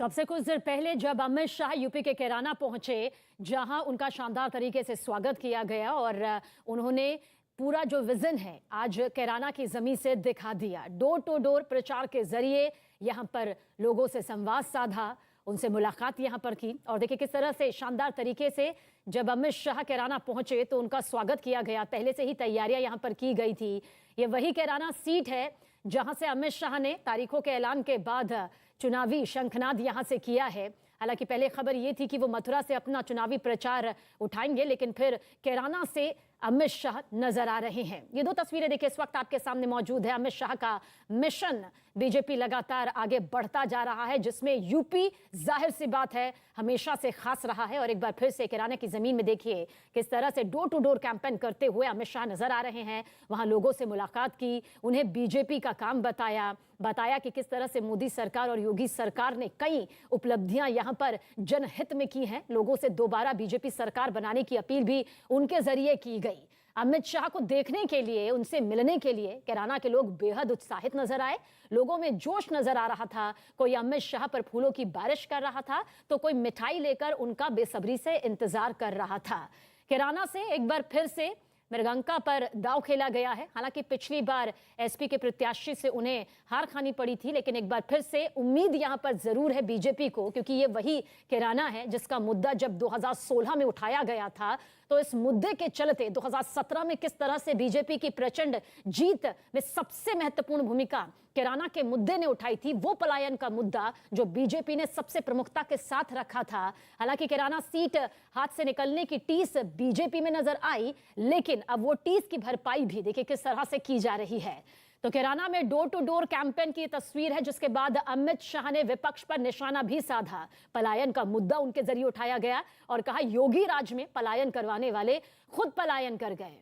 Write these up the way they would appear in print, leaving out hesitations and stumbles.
तो अब से कुछ देर पहले जब अमित शाह यूपी के कैराना पहुंचे, जहां उनका शानदार तरीके से स्वागत किया गया और उन्होंने पूरा जो विजन है आज कैराना की जमीन से दिखा दिया। डोर टू डोर प्रचार के जरिए यहां पर लोगों से संवाद साधा, उनसे मुलाकात यहां पर की। और देखिए किस तरह से शानदार तरीके से जब अमित शाह कैराना पहुंचे तो उनका स्वागत किया गया। पहले से ही तैयारियां यहां पर की गई थी। ये वही कैराना सीट है जहां से अमित शाह ने तारीखों के ऐलान के बाद चुनावी शंखनाद यहां से किया है। हालांकि पहले खबर ये थी कि वो मथुरा से अपना चुनावी प्रचार उठाएंगे, लेकिन फिर कैराना से अमित शाह नजर आ रहे हैं। ये दो तस्वीरें देखिए इस वक्त आपके सामने मौजूद है। अमित शाह का मिशन बीजेपी लगातार आगे बढ़ता जा रहा है, जिसमें यूपी जाहिर सी बात है हमेशा से खास रहा है। और एक बार फिर से कैराना की जमीन में देखिए किस तरह से डोर टू डोर कैंपेन करते हुए अमित शाह नजर आ रहे हैं। वहां लोगों से मुलाकात की, उन्हें बीजेपी का काम बताया कि किस तरह से मोदी सरकार और योगी सरकार ने कई उपलब्धियां यहां पर जनहित में की हैं। लोगों से दोबारा बीजेपी सरकार बनाने की अपील भी उनके जरिए की गई। अमित शाह को देखने के लिए, उनसे मिलने के लिए कैराना के लोग बेहद उत्साहित नजर आए। लोगों में जोश नजर आ रहा था। कोई अमित शाह पर फूलों की बारिश कर रहा था तो कोई मिठाई लेकर उनका बेसब्री से इंतजार कर रहा था। कैराना से एक बार फिर से मृगंका पर दांव खेला गया है। हालांकि पिछली बार एसपी के प्रत्याशी से उन्हें हार खानी पड़ी थी, लेकिन एक बार फिर से उम्मीद यहां पर जरूर है बीजेपी को, क्योंकि ये वही कैराना है जिसका मुद्दा जब 2016 में उठाया गया था। तो इस मुद्दे के चलते 2017 में किस तरह से बीजेपी की प्रचंड जीत में सबसे महत्वपूर्ण भूमिका कैराना के मुद्दे ने उठाई थी, वो पलायन का मुद्दा जो बीजेपी ने सबसे प्रमुखता के साथ रखा था। हालांकि कैराना सीट हाथ से निकलने की टीस बीजेपी में नजर आई, लेकिन अब वो टीस की भरपाई भी देखिए किस तरह से की जा रही है। तो कैराना में डोर टू डोर कैंपेन की तस्वीर है, जिसके बाद अमित शाह ने विपक्ष पर निशाना भी साधा। पलायन का मुद्दा उनके जरिए उठाया गया और कहा योगी राज में पलायन करवाने वाले खुद पलायन कर गए।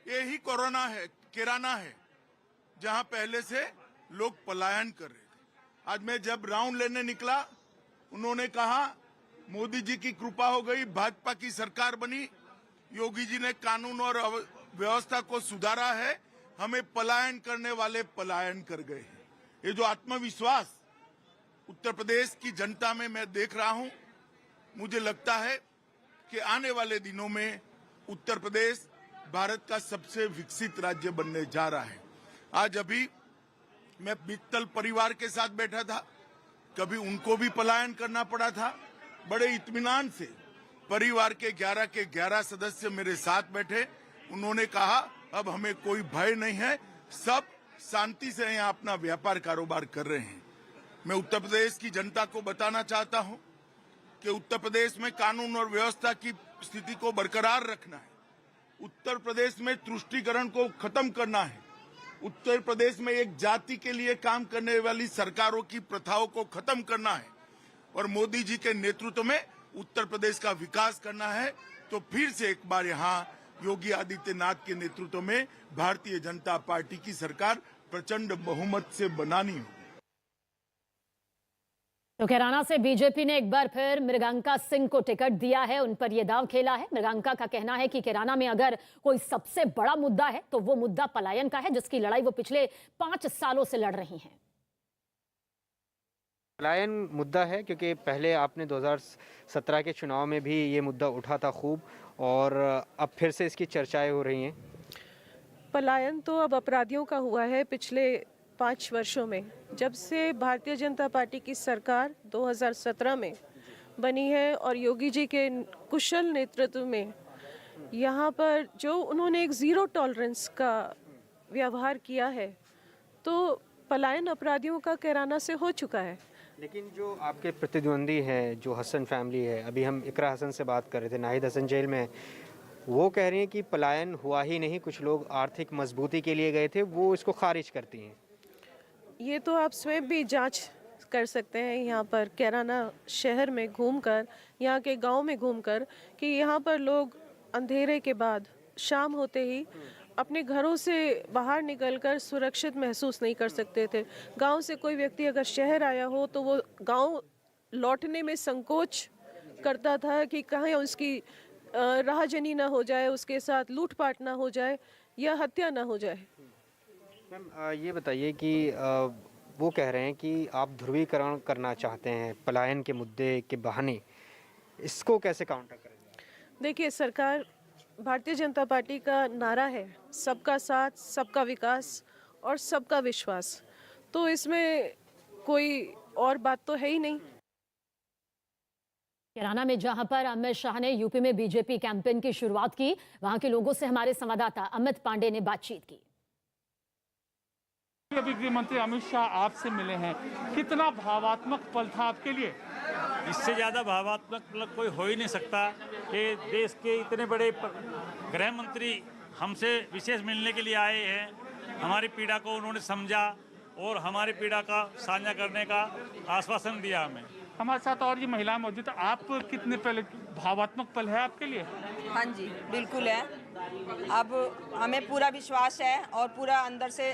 यही कोरोना है, कैराना है, जहां पहले से लोग पलायन कर रहे थे। आज मैं जब राउंड लेने निकला, उन्होंने कहा मोदी जी की कृपा हो गई, भाजपा की सरकार बनी, योगी जी ने कानून और व्यवस्था को सुधारा है, हमें पलायन करने वाले पलायन कर गए हैं। ये जो आत्मविश्वास उत्तर प्रदेश की जनता में मैं देख रहा हूं, मुझे लगता है कि आने वाले दिनों में उत्तर प्रदेश भारत का सबसे विकसित राज्य बनने जा रहा है। आज अभी मैं मित्तल परिवार के साथ बैठा था, कभी उनको भी पलायन करना पड़ा था। बड़े इत्मीनान से परिवार के 11 सदस्य मेरे साथ बैठे। उन्होंने कहा अब हमें कोई भय नहीं है, सब शांति से यहाँ अपना व्यापार कारोबार कर रहे हैं। मैं उत्तर प्रदेश की जनता को बताना चाहता हूँ कि उत्तर प्रदेश में कानून और व्यवस्था की स्थिति को बरकरार रखना है। उत्तर प्रदेश में तुष्टीकरण को खत्म करना है। उत्तर प्रदेश में एक जाति के लिए काम करने वाली सरकारों की प्रथाओं को खत्म करना है और मोदी जी के नेतृत्व में उत्तर प्रदेश का विकास करना है। तो फिर से एक बार यहाँ योगी आदित्यनाथ के नेतृत्व में भारतीय जनता पार्टी की सरकार प्रचंड बहुमत से बनानी होगी। तो कैराना से बीजेपी ने एक बार फिर मृगंका सिंह को टिकट दिया है, उन पर यह दांव खेला है। मृगंका का कहना है कि कैराना में अगर कोई सबसे बड़ा मुद्दा है तो वो मुद्दा पलायन का है, जिसकी लड़ाई वो पिछले 5 सालों से लड़ रही हैं। पलायन मुद्दा है क्योंकि पहले आपने 2017 के चुनाव में भी ये मुद्दा उठा था खूब, और अब फिर से इसकी चर्चाएं हो रही हैं। पलायन तो अब अपराधियों का हुआ है पिछले 5 वर्षों में। जब से भारतीय जनता पार्टी की सरकार 2017 में बनी है और योगी जी के कुशल नेतृत्व में यहाँ पर जो उन्होंने एक ज़ीरो टॉलरेंस का व्यवहार किया है, तो पलायन अपराधियों का कैराना से हो चुका है। लेकिन जो आपके प्रतिद्वंदी हैं, जो हसन फैमिली है, अभी हम इकरा हसन से बात कर रहे थे, नाहिद हसन जेल में, वो कह रही हैं कि पलायन हुआ ही नहीं, कुछ लोग आर्थिक मजबूती के लिए गए थे, वो इसको खारिज करती हैं। ये तो आप स्वयं भी जांच कर सकते हैं यहाँ पर कैराना शहर में घूमकर, यहाँ के गांव में घूमकर, कि यहाँ पर लोग अंधेरे के बाद शाम होते ही अपने घरों से बाहर निकलकर सुरक्षित महसूस नहीं कर सकते थे। गांव से कोई व्यक्ति अगर शहर आया हो तो वो गांव लौटने में संकोच करता था कि कहीं उसकी राहजनी ना हो जाए, उसके साथ लूटपाट ना हो जाए या हत्या ना हो जाए। मैम ये बताइए कि वो कह रहे हैं कि आप ध्रुवीकरण करना चाहते हैं पलायन के मुद्दे के बहाने, इसको कैसे काउंटर करेंगे? देखिए, सरकार भारतीय जनता पार्टी का नारा है सबका साथ, सबका विकास और सबका विश्वास, तो इसमें कोई और बात तो है ही नहीं। कैराना में जहां पर अमित शाह ने यूपी में बीजेपी कैंपेन की शुरुआत की, वहां के लोगों से हमारे संवाददाता अमित पांडे ने बातचीत की। अभी गृह मंत्री अमित शाह आपसे मिले हैं, कितना भावात्मक पल था आपके लिए? इससे ज़्यादा भावात्मक पल कोई हो ही नहीं सकता कि देश के इतने बड़े गृह मंत्री हमसे विशेष मिलने के लिए आए हैं। हमारी पीड़ा को उन्होंने समझा और हमारी पीड़ा का साझा करने का आश्वासन दिया हमें। हमारे साथ और ये महिला मौजूद है, आप कितने पहले भावात्मक पल है आपके लिए? हाँ जी, बिल्कुल है। अब हमें पूरा विश्वास है और पूरा अंदर से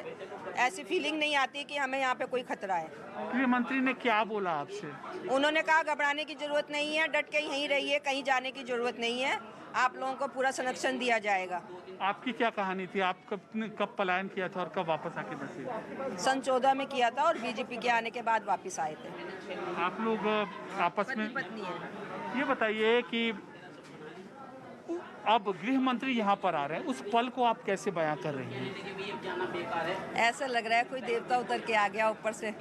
ऐसी फीलिंग नहीं आती कि हमें यहाँ पे कोई खतरा है। गृह मंत्री ने क्या बोला आपसे? उन्होंने कहा घबराने की जरूरत नहीं है, डट के यहीं रहिए, कहीं जाने की जरूरत नहीं है, आप लोगों को पूरा संरक्षण दिया जाएगा। आपकी क्या कहानी थी? आप कब पलायन किया था और कब वापस आके बसे? सन 14 में किया था और बीजेपी के आने के बाद वापस आए थे। आप लोग आपस में पत्नी है। ये बताइए कि अब गृह मंत्री यहाँ पर आ रहे हैं, उस पल को आप कैसे बयां कर रही हैं? ऐसा लग रहा है कोई देवता उतर के आ गया ऊपर से,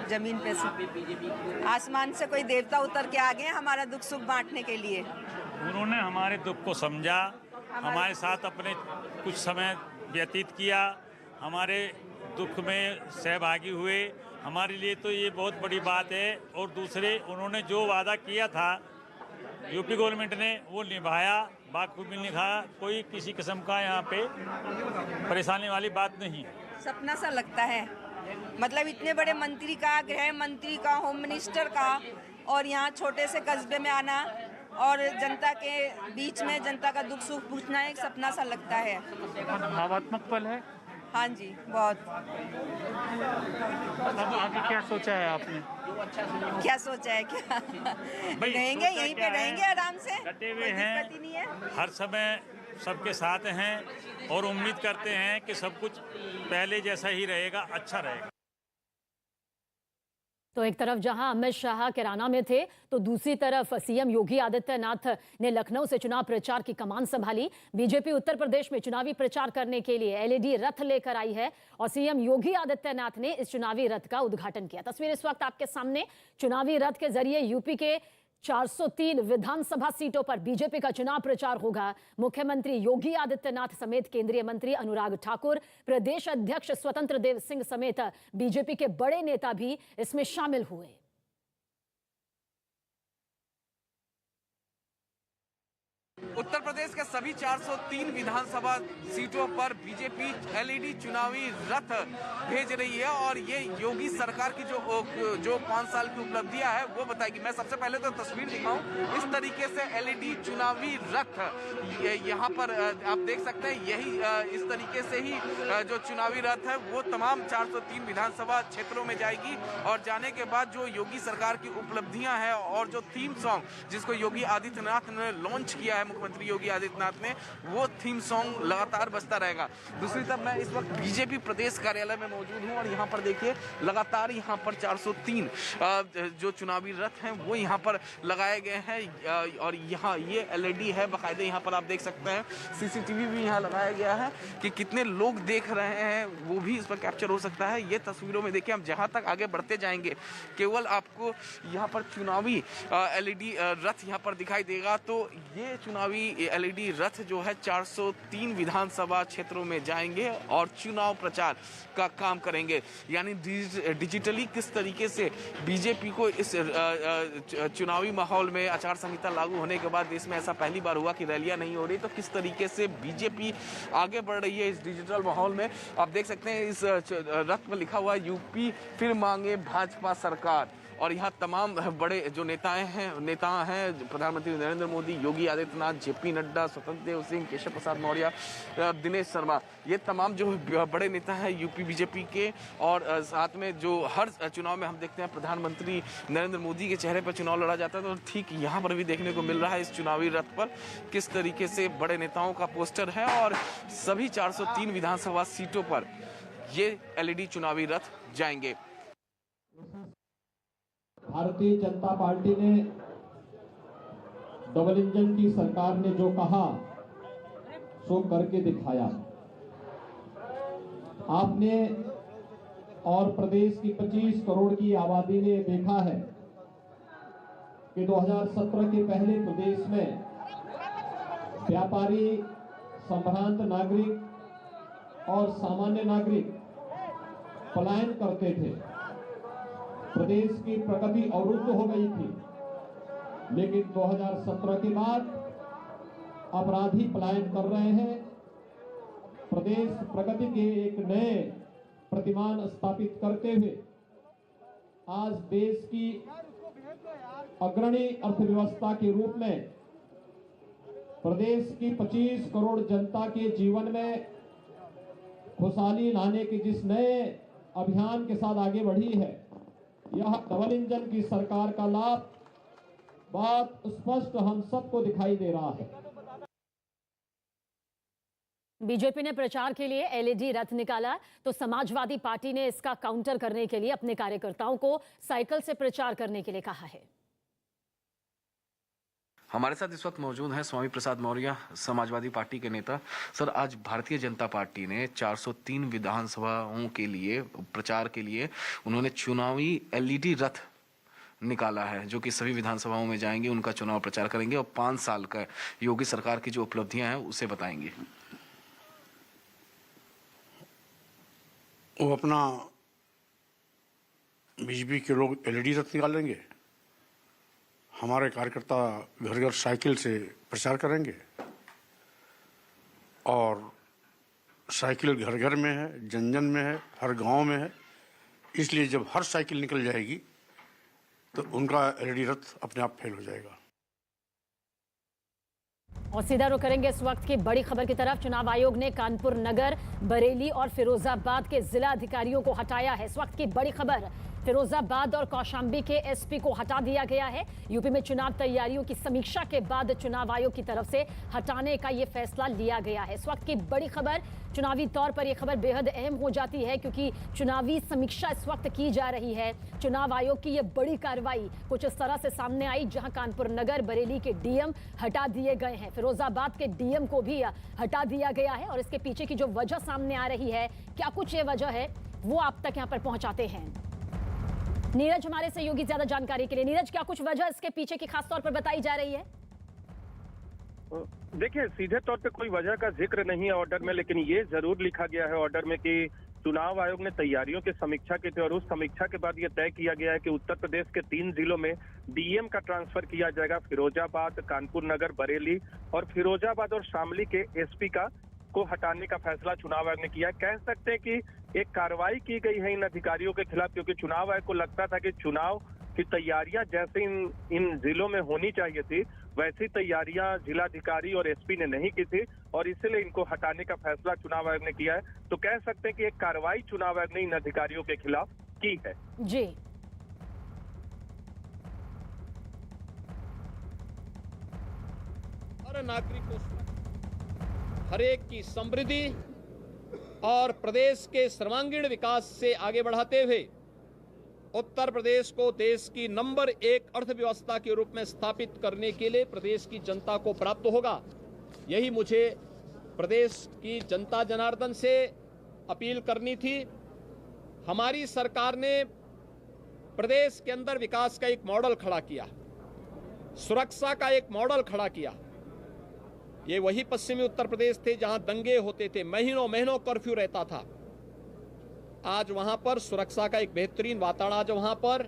जमीन पे से, आसमान से कोई देवता उतर के आ गए हमारा दुख सुख बांटने के लिए। उन्होंने हमारे दुख को समझा, हमारे साथ अपने कुछ समय व्यतीत किया, हमारे दुख में सहभागी हुए। हमारे लिए तो ये बहुत बड़ी बात है। और दूसरे, उन्होंने जो वादा किया था यूपी गवर्नमेंट ने, वो निभाया, बाखूबी निभाया। कोई किसी किस्म का यहाँ पे परेशानी वाली बात नहीं है। सपना सा लगता है, मतलब इतने बड़े मंत्री का, गृह मंत्री का, होम मिनिस्टर का, और यहाँ छोटे से कस्बे में आना और जनता के बीच में जनता का दुख सुख पूछना एक सपना सा लगता है। बहुत भावात्मक पल है। हाँ जी, बहुत। अब आगे क्या सोचा है आपने? क्या सोचा है? क्या रहेंगे यहीं पे, रहेंगे आराम से, डटे हुए कोई हैं, दिक्कत ही नहीं है। हर समय सबके साथ हैं और उम्मीद करते हैं कि सब कुछ पहले जैसा ही रहेगा, अच्छा रहेगा। तो एक तरफ जहां अमित शाह कैराना में थे, तो दूसरी तरफ सीएम योगी आदित्यनाथ ने लखनऊ से चुनाव प्रचार की कमान संभाली। बीजेपी उत्तर प्रदेश में चुनावी प्रचार करने के लिए एलईडी रथ लेकर आई है और सीएम योगी आदित्यनाथ ने इस चुनावी रथ का उद्घाटन किया। तस्वीर इस वक्त आपके सामने। चुनावी रथ के जरिए यूपी के 403 विधानसभा सीटों पर बीजेपी का चुनाव प्रचार होगा। मुख्यमंत्री योगी आदित्यनाथ समेत केंद्रीय मंत्री अनुराग ठाकुर, प्रदेश अध्यक्ष स्वतंत्र देव सिंह समेत बीजेपी के बड़े नेता भी इसमें शामिल हुए। उत्तर प्रदेश के सभी 403 विधानसभा सीटों पर बीजेपी एलईडी चुनावी रथ भेज रही है और ये योगी सरकार की जो 5 साल की उपलब्धियां है वो बताएगी। मैं सबसे पहले तो तस्वीर दिखाऊं, इस तरीके से एलईडी चुनावी रथ यहाँ पर आप देख सकते हैं। यही इस तरीके से ही जो चुनावी रथ है वो तमाम 403 विधानसभा क्षेत्रों में जाएगी और जाने के बाद जो योगी सरकार की उपलब्धियां हैं और जो थीम सॉन्ग जिसको योगी आदित्यनाथ ने लॉन्च किया है, मुख्यमंत्री योगी आदित्यनाथ ने, वो थीम सॉन्ग लगातार बजता रहेगा। दूसरी तरफ मैं इस वक्त बीजेपी प्रदेश कार्यालय में मौजूद हूं और यहाँ पर देखिए लगातार यहाँ पर 403 जो चुनावी रथ हैं वो यहाँ पर लगाए गए हैं और यहाँ ये एलईडी है बाकायदे। यहाँ पर आप देख सकते हैं सीसीटीवी भी यहाँ लगाया गया है कि कितने लोग देख रहे हैं वो भी इस पर कैप्चर हो सकता है। ये तस्वीरों में देखिए, हम जहाँ तक आगे बढ़ते जाएंगे केवल आपको यहाँ पर चुनावी एलईडी रथ यहाँ पर दिखाई देगा। तो ये चुनावी एलईडी रथ जो है 403 विधानसभा क्षेत्रों में जाएंगे और चुनाव प्रचार का काम करेंगे। यानी डिजिटली किस तरीके से बीजेपी को इस चुनावी माहौल में, आचार संहिता लागू होने के बाद देश में ऐसा पहली बार हुआ कि रैलियां नहीं हो रही, तो किस तरीके से बीजेपी आगे बढ़ रही है इस डिजिटल माहौल में। आप देख सकते हैं इस रथ पर लिखा हुआ है यूपी फिर मांगे भाजपा सरकार। और यहाँ तमाम बड़े जो नेता हैं प्रधानमंत्री नरेंद्र मोदी, योगी आदित्यनाथ, जेपी नड्डा, स्वतंत्र देव सिंह, केशव प्रसाद मौर्य, दिनेश शर्मा, ये तमाम जो बड़े नेता हैं यूपी बीजेपी के। और साथ में जो हर चुनाव में हम देखते हैं प्रधानमंत्री नरेंद्र मोदी के चेहरे पर चुनाव लड़ा जाता है, तो ठीक यहाँ पर भी देखने को मिल रहा है इस चुनावी रथ पर किस तरीके से बड़े नेताओं का पोस्टर है और सभी 403 विधानसभा सीटों पर ये एलईडी चुनावी रथ जाएंगे। भारतीय जनता पार्टी ने डबल इंजन की सरकार ने जो कहा सो करके दिखाया। आपने और प्रदेश की 25 करोड़ की आबादी ने देखा है कि 2017 के पहले प्रदेश में व्यापारी, संभ्रांत नागरिक और सामान्य नागरिक पलायन करते थे। प्रदेश की प्रगति अवरुद्ध हो गई थी, लेकिन 2017 के बाद अपराधी पलायन कर रहे हैं। प्रदेश प्रगति के एक नए प्रतिमान स्थापित करते हुए आज देश की अग्रणी अर्थव्यवस्था के रूप में प्रदेश की 25 करोड़ जनता के जीवन में खुशहाली लाने के जिस नए अभियान के साथ आगे बढ़ी है, यह डबल इंजन की सरकार का लाभ बहुत स्पष्ट हम सबको दिखाई दे रहा है। बीजेपी ने प्रचार के लिए एलईडी रथ निकाला तो समाजवादी पार्टी ने इसका काउंटर करने के लिए अपने कार्यकर्ताओं को साइकिल से प्रचार करने के लिए कहा है। हमारे साथ इस वक्त मौजूद हैं स्वामी प्रसाद मौर्य, समाजवादी पार्टी के नेता। सर, आज भारतीय जनता पार्टी ने 403 विधानसभाओं के लिए प्रचार के लिए उन्होंने चुनावी एलईडी रथ निकाला है, जो कि सभी विधानसभाओं में जाएंगे, उनका चुनाव प्रचार करेंगे और 5 साल का योगी सरकार की जो उपलब्धियां हैं उसे बताएंगे। वो अपना बीजेपी के लोग एलईडी रथ निकालेंगे, हमारे कार्यकर्ता घर घर साइकिल से प्रचार करेंगे और साइकिल घर घर में है, जन जन में है, हर गांव में है। इसलिए जब हर साइकिल निकल जाएगी तो उनका एलईडी रथ अपने आप फेल हो जाएगा। और सीधा रुख करेंगे इस वक्त की बड़ी खबर की तरफ। चुनाव आयोग ने कानपुर नगर, बरेली और फिरोजाबाद के जिला अधिकारियों को हटाया है। इस वक्त की बड़ी खबर, फिरोजाबाद और कौशाम्बी के एसपी को हटा दिया गया है। यूपी में चुनाव तैयारियों की समीक्षा के बाद चुनाव आयोग की तरफ से हटाने का यह फैसला लिया गया है। इस वक्त की बड़ी खबर, चुनावी तौर पर यह खबर बेहद अहम हो जाती है क्योंकि चुनावी समीक्षा इस वक्त की जा रही है। चुनाव आयोग की यह बड़ी कार्रवाई कुछ इस तरह से सामने आई, जहां कानपुर नगर, बरेली के डीएम हटा दिए गए हैं, फिरोजाबाद के डीएम को भी हटा दिया गया है। और इसके पीछे की जो वजह सामने आ रही है, क्या कुछ ये वजह है, वो आप तक यहां पर पहुंचाते हैं। नीरज हमारे सहयोगी ज्यादा जानकारी के लिए। नीरज, क्या कुछ वजह इसके पीछे की खास तौर पर बताई जा रही है? देखिए, सीधे तौर पे कोई वजह का जिक्र नहीं है ऑर्डर में, लेकिन ये जरूर लिखा गया है ऑर्डर में कि चुनाव आयोग ने तैयारियों की समीक्षा की थी और उस समीक्षा के बाद ये तय किया गया है कि उत्तर प्रदेश के 3 जिलों में डीएम का ट्रांसफर किया जाएगा। फिरोजाबाद, कानपुर नगर, बरेली और फिरोजाबाद और शामली के एसपी को हटाने का फैसला चुनाव आयोग ने किया है। कह सकते हैं कि एक कार्रवाई की गई है इन अधिकारियों के खिलाफ, क्योंकि चुनाव आयोग को लगता था कि चुनाव की तैयारियां जैसे इन जिलों में होनी चाहिए थी, वैसी तैयारियां जिलाधिकारी और एसपी ने नहीं की थी और इसलिए इनको हटाने का फैसला चुनाव आयोग ने किया है। तो कह सकते हैं कि एक कार्रवाई चुनाव आयोग ने इन अधिकारियों के खिलाफ की है। जी, हर नागरिक को हर एक की समृद्धि और प्रदेश के सर्वांगीण विकास से आगे बढ़ाते हुए उत्तर प्रदेश को देश की नंबर 1 अर्थव्यवस्था के रूप में स्थापित करने के लिए प्रदेश की जनता को प्राप्त होगा। यही मुझे प्रदेश की जनता जनार्दन से अपील करनी थी। हमारी सरकार ने प्रदेश के अंदर विकास का एक मॉडल खड़ा किया, सुरक्षा का एक मॉडल खड़ा किया। ये वही पश्चिमी उत्तर प्रदेश थे जहां दंगे होते थे, महीनों महीनों कर्फ्यू रहता था। आज वहां पर सुरक्षा का एक बेहतरीन वातावरण, आज वहां पर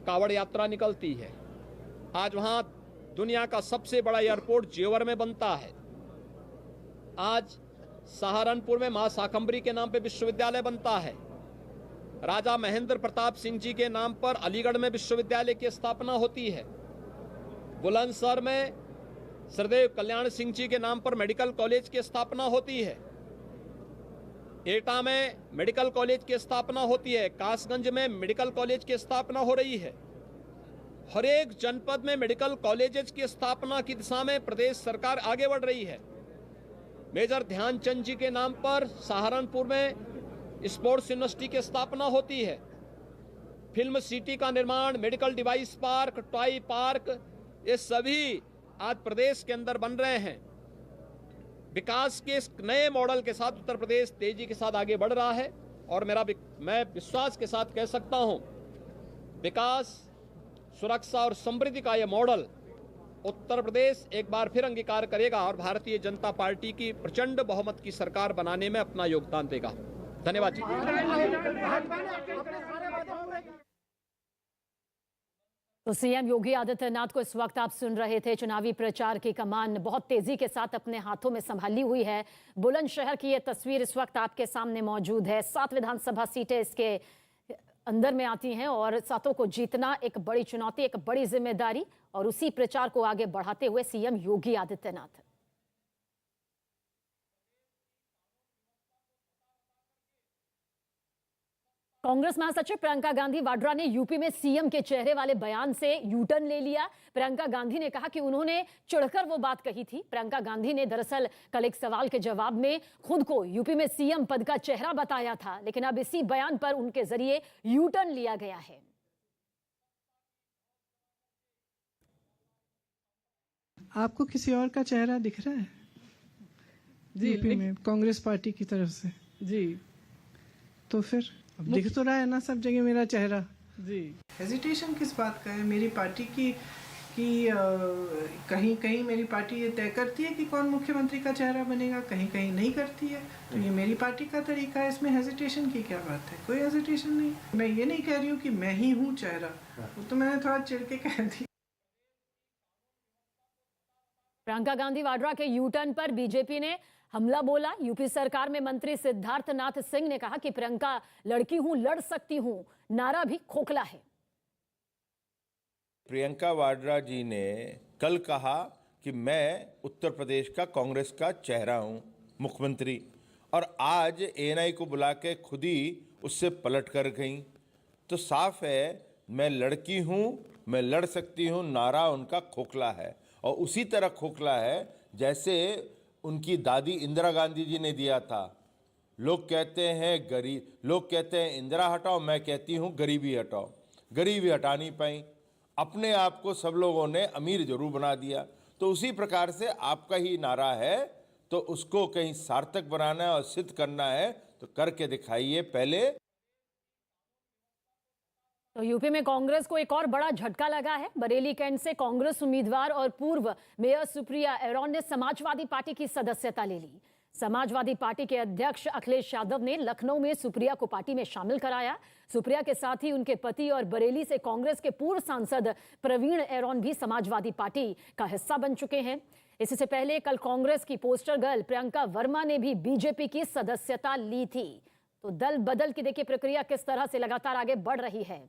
कावड़ यात्रा निकलती है, आज वहां दुनिया का सबसे बड़ा एयरपोर्ट जेवर में बनता है, आज सहारनपुर में मां शाकंभरी के नाम पे विश्वविद्यालय बनता है, राजा महेंद्र प्रताप सिंह जी के नाम पर अलीगढ़ में विश्वविद्यालय की स्थापना होती है, बुलंदशहर में सरदेव कल्याण सिंह जी के नाम पर मेडिकल कॉलेज की स्थापना होती है, एटा में मेडिकल कॉलेज की स्थापना होती है, कासगंज में मेडिकल कॉलेज की स्थापना हो रही है। हर एक जनपद में मेडिकल कॉलेजेस की स्थापना की दिशा में प्रदेश सरकार आगे बढ़ रही है। मेजर ध्यानचंद जी के नाम पर सहारनपुर में स्पोर्ट्स यूनिवर्सिटी की स्थापना होती है। फिल्म सिटी का निर्माण, medical device park, toy park, ये सभी आज प्रदेश के अंदर बन रहे हैं। विकास के इस नए मॉडल के साथ उत्तर प्रदेश तेजी के साथ आगे बढ़ रहा है और मैं विश्वास के साथ कह सकता हूं, विकास, सुरक्षा और समृद्धि का यह मॉडल उत्तर प्रदेश एक बार फिर अंगीकार करेगा और भारतीय जनता पार्टी की प्रचंड बहुमत की सरकार बनाने में अपना योगदान देगा। धन्यवाद जी। तो सीएम योगी आदित्यनाथ को इस वक्त आप सुन रहे थे। चुनावी प्रचार की कमान बहुत तेजी के साथ अपने हाथों में संभाली हुई है। बुलंदशहर की ये तस्वीर इस वक्त आपके सामने मौजूद है। 7 विधानसभा सीटें इसके अंदर में आती हैं और 7 को जीतना एक बड़ी चुनौती, एक बड़ी जिम्मेदारी, और उसी प्रचार को आगे बढ़ाते हुए सीएम योगी आदित्यनाथ। कांग्रेस महासचिव प्रियंका गांधी वाड्रा ने यूपी में सीएम के चेहरे वाले बयान से यू टर्न ले लिया। प्रियंका गांधी ने कहा कि उन्होंने चिढ़कर वो बात कही थी। प्रियंका गांधी ने दरअसल कल एक सवाल के जवाब में खुद को यूपी में सीएम पद का चेहरा बताया था, लेकिन अब इसी बयान पर उनके जरिए यू टर्न लिया गया है। आपको किसी और का चेहरा दिख रहा है जी यूपी में कांग्रेस पार्टी की तरफ से? जी, तो फिर अब दिख तो रहा है ना सब जगह मेरा चेहरा जी। हेजिटेशन किस बात का है? मेरी पार्टी की कहीं कहीं मेरी पार्टी ये तय करती है कि कौन मुख्यमंत्री का चेहरा बनेगा, कहीं कहीं नहीं करती है। तो ये मेरी पार्टी का तरीका है, इसमें हेजिटेशन की क्या बात है? कोई हेजिटेशन नहीं। मैं ये नहीं कह रही हूँ कि मैं ही हूँ चेहरा, वो तो मैंने थोड़ा चिढ़ के कह दी। प्रियंका गांधी वाड्रा के यू टर्न पर बीजेपी ने हमला बोला। यूपी सरकार में मंत्री सिद्धार्थनाथ सिंह ने कहा कि प्रियंका लड़की हूं, लड़ सकती हूं, नारा भी खोखला है। प्रियंका वाड्रा जी ने कल कहा कि मैं उत्तर प्रदेश का कांग्रेस का चेहरा हूं, मुख्यमंत्री, और आज एएनआई को बुला के खुद ही उससे पलट कर गई। तो साफ है, मैं लड़की हूं, मैं लड़ सकती हूं, नारा उनका खोखला है। और उसी तरह खोखला है जैसे उनकी दादी इंदिरा गांधी जी ने दिया था। लोग कहते हैं इंदिरा हटाओ, मैं कहती हूँ गरीबी हटाओ। गरीबी हटा नहीं पाई, अपने आप को सब लोगों ने अमीर जरूर बना दिया। तो उसी प्रकार से आपका ही नारा है, तो उसको कहीं सार्थक बनाना है और सिद्ध करना है, तो करके दिखाइए पहले। तो यूपी में कांग्रेस को एक और बड़ा झटका लगा है। बरेली कैंट से कांग्रेस उम्मीदवार और पूर्व मेयर सुप्रिया एरॉन ने समाजवादी पार्टी की सदस्यता ले ली। समाजवादी पार्टी के अध्यक्ष अखिलेश यादव ने लखनऊ में सुप्रिया को पार्टी में शामिल कराया। सुप्रिया के साथ ही उनके पति और बरेली से कांग्रेस के पूर्व सांसद प्रवीण एरॉन भी समाजवादी पार्टी का हिस्सा बन चुके हैं। इससे पहले कल कांग्रेस की पोस्टर गर्ल प्रियंका वर्मा ने भी बीजेपी की सदस्यता ली थी। तो दल बदल की देखिए प्रक्रिया किस तरह से लगातार आगे बढ़ रही है।